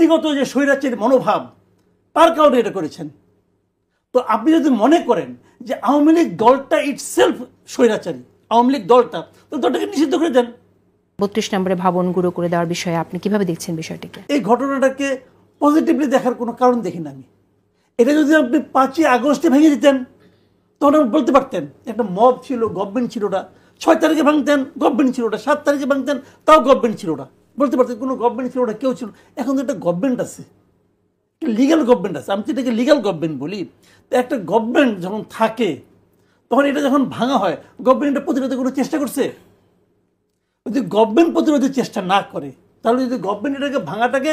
ব্যক্তিগত যে স্বৈরাচারী মনোভাব তার কারণে এটা করেছেন। তো আপনি যদি মনে করেন যে আওয়ামী লীগ দলটা ইটসেলফ স্বৈরাচারী, আওয়ামী লীগ দলটা, তো দলটাকে নিষিদ্ধ করে দেন। 32 নম্বরে ভবন গুঁড়ো করে দেওয়ার বিষয়ে আপনি কিভাবে দেখছেন বিষয়টিকে? এই ঘটনাটাকে পজিটিভলি দেখার কোনো কারণ দেখি না আমি। এটা যদি আপনি 5ই আগস্টে ভেঙে দিতেন তখন আপনি বলতে পারতেন একটা মব ছিল, গভর্নমেন্ট ছিল না। 6 তারিখে ভাঙতেন, গভর্নমেন্ট ছিল না। 7 তারিখে ভাঙতেন, তাও গভর্নমেন্ট ছিল না। বলতে পারতেন কোনো গভর্নমেন্ট ছিল না, কেউ ছিল। এখন তো একটা গভর্নমেন্ট আছে, লিগ্যাল গভর্নমেন্ট আছে। আমি তো এটাকে লিগ্যাল গভর্নমেন্ট বলি। তো একটা গভর্নমেন্ট যখন থাকে তখন এটা যখন ভাঙা হয়, গভর্নমেন্ট এটা প্রতিরোধের কোনো চেষ্টা করছে? যদি গভর্নমেন্ট প্রতিরোধের চেষ্টা না করে, তাহলে যদি গভর্নমেন্ট এটাকে ভাঙাটাকে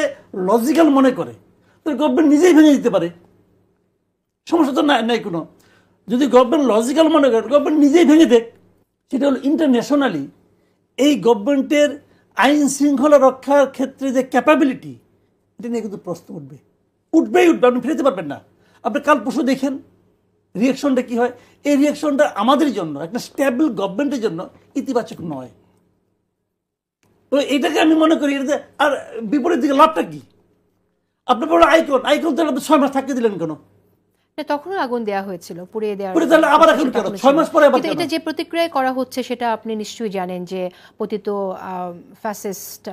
লজিক্যাল মনে করে, তাহলে গভর্নমেন্ট নিজেই ভেঙে দিতে পারে, সমস্যা তো নাই কোনো। যদি গভর্নমেন্ট লজিক্যাল মনে করে, গভর্নমেন্ট নিজেই ভেঙে দেখ। সেটা হলো ইন্টারন্যাশনালি এই গভর্নমেন্টের আইন শৃঙ্খলা রক্ষার ক্ষেত্রে যে ক্যাপাবিলিটি, এটা নিয়ে কিন্তু প্রশ্ন উঠবেই উঠবে, আপনি ফেরতে পারবেন না। আপনি কাল পরশু দেখেন রিয়াকশনটা কি হয়। এই রিয়াকশনটা আমাদের জন্য, একটা স্টেবল গভর্নমেন্টের জন্য ইতিবাচক নয়। তো এটাকে আমি মনে করি, এটা আর বিপরীত দিকে লাভটা কি? আপনার বড় আইকন তো 6 মাস থাকতে দিলেন কেন? তখনও আগুন দেওয়া হয়েছিল, পুড়িয়ে দেওয়া। তাহলে আবার এখন কেন 6 মাস পরে আবার? এটা যে প্রতিক্রিয়া করা হচ্ছে সেটা আপনি নিশ্চয়ই জানেন যে পতিত ফ্যাসিস্ট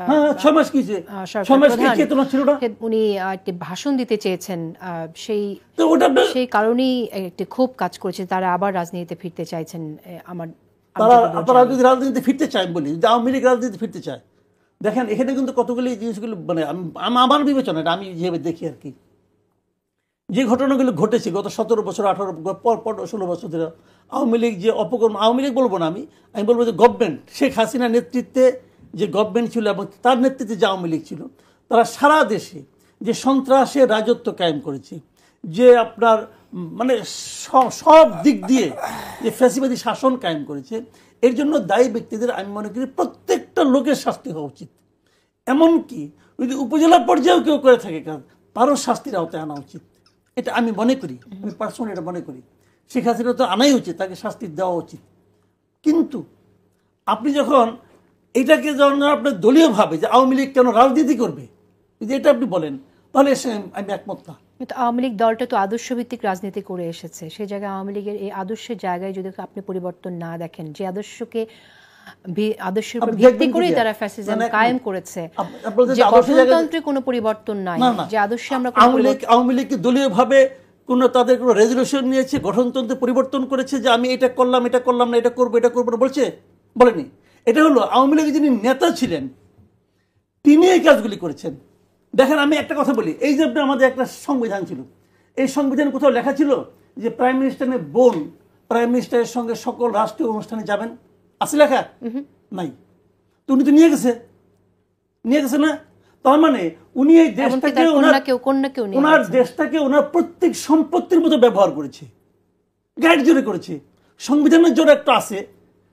6 মাস কি 6 মাস কি চেতনা ছিল না? উনি একটি ভাষণ দিতে চেয়েছেন, সেই কারণেই একটি ক্ষোভ কাজ করেছে। তারা আবার রাজনীতিতে ফিরতে চাইছেন। তারা যদি রাজনীতিতে ফিরতে চায়, বলি যদি আওয়ামী লীগ রাজনীতিতে ফিরতে চায়, দেখেন এখানে কিন্তু কতগুলি জিনিসগুলো, মানে আমার বিবেচনা, এটা আমি যেভাবে দেখি আর কি, যে ঘটনাগুলো ঘটেছে গত 17 বছর 18 16 বছর ধরে আওয়ামী লীগ যে অপকর্ম, আওয়ামী লীগ বলবো না, আমি বলবো যে গভর্নমেন্ট, শেখ হাসিনার নেতৃত্বে যে গভর্নমেন্ট ছিল এবং তার নেতৃত্বে যে আওয়ামী লীগ ছিল, তারা সারা দেশে যে সন্ত্রাসের রাজত্ব কায়েম করেছে, যে আপনার মানে সব দিক দিয়ে যে ফ্যাসিবাদী শাসন কায়েম করেছে, এর জন্য দায়ী ব্যক্তিদের আমি মনে করি প্রত্যেকটা লোকের শাস্তি হওয়া উচিত। এমনকি যদি উপজেলা পর্যায়েও কেউ করে থাকে কাজ, তারও শাস্তির আওতায় আনা উচিত। এটা আমি মনে করি, আমি পার্সোনালি এটা মনে করি। শেখ হাসিনা তো আনাই উচিত, তাকে শাস্তি দেওয়া উচিত। কিন্তু আপনি যখন এটাকে যখন আপনার দলীয়ভাবে যে আওয়ামী লীগ কেন রাজনীতি করবে, যদি এটা আপনি বলেন, তাহলে আমি একমত না। কিন্তু আওয়ামী লীগ দলটা তো আদর্শভিত্তিক রাজনীতি করে এসেছে। সেই জায়গায় আওয়ামী লীগের এই আদর্শের জায়গায় যদি আপনি পরিবর্তন না দেখেন, যে আদর্শের উপর ভিত্তি করে তারা ফ্যাসিজম কায়েম করেছে, যে গঠনতন্ত্রে কোনো পরিবর্তন নাই, যে আদর্শে আমরা আওয়ামী লীগ দলীয়ভাবে কোনো তাদের কোনো রেজলিউশন নিয়েছে, গঠনতন্ত্রে পরিবর্তন করেছে যে আমি এটা করলাম না, এটা করবো না বলছে? বলেনি। এটা হলো আওয়ামী লীগের যিনি নেতা ছিলেন তিনি এই কাজগুলি করেছেন। দেখেন আমি একটা কথা বলি, এই যে আমাদের একটা সংবিধান ছিল, এই সংবিধানে কোথাও লেখা ছিল যে প্রাইম মিনিস্টারের বোন প্রাইম মিনিস্টারের সঙ্গে সকল রাষ্ট্রীয় অনুষ্ঠানে যাবেন? আছে লেখা? নাই। তো উনি তো নিয়ে গেছে না? তার মানে উনি এই দেশটাকে ওনার দেশটাকে ওনার প্রত্যেক সম্পত্তির মতো ব্যবহার করেছে, গাইড জোরে করেছে। সংবিধানের জোরে একটা আছে,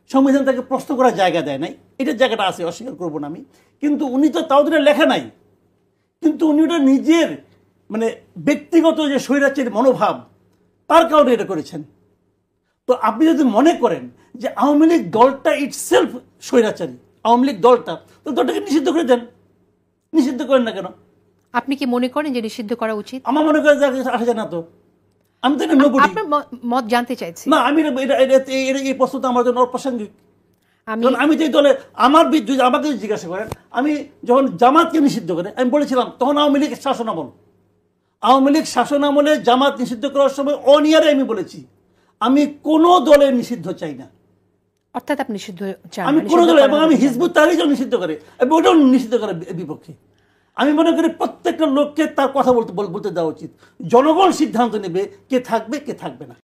সংবিধান তাকে প্রশ্ন করার জায়গা দেয় নাই, এটার জায়গাটা আছে, অস্বীকার করবো না আমি। কিন্তু উনি তো তাও ধরে লেখা নাই, কিন্তু উনি ওটা নিজের মানে ব্যক্তিগত যে স্বৈরাচারী মনোভাব তার কারণে এটা করেছেন। তো আপনি যদি মনে করেন যে আওয়ামী লীগ দলটা ইটসেলফ স্বৈরাচারী, আওয়ামী লীগ দলটা, তো দলটাকে নিষিদ্ধ করে দেন। নিষিদ্ধ করেন না কেন? আপনি কি মনে করেন যে নিষিদ্ধ করা উচিত? আমার মনে করেন আসা যায় না। তো আমি তো আপনার মত জানতে চাইছি। না, আমি এই প্রশ্ন তো আমার জন্য অপ্রাসঙ্গিক। আমি যে দলে আমার যদি আমাকে জিজ্ঞাসা করেন, আমি যখন জামাতকে নিষিদ্ধ করে আমি বলেছিলাম, তখন আওয়ামী লীগ শাসনামলে জামাত নিষিদ্ধ করার সময় অনিয়ারে আমি বলেছি আমি কোনো দলের নিষিদ্ধ চাই না। অর্থাৎ আপনি নিষিদ্ধ চান? আমি কোনো দলে, এবং আমি হিজবুত তাহরির নিষিদ্ধ করে এবং ওটাও নিষিদ্ধ করার বিপক্ষে। আমি মনে করি প্রত্যেকটা লোককে তার কথা বলতে দেওয়া উচিত। জনগণ সিদ্ধান্ত নেবে কে থাকবে কে থাকবে না।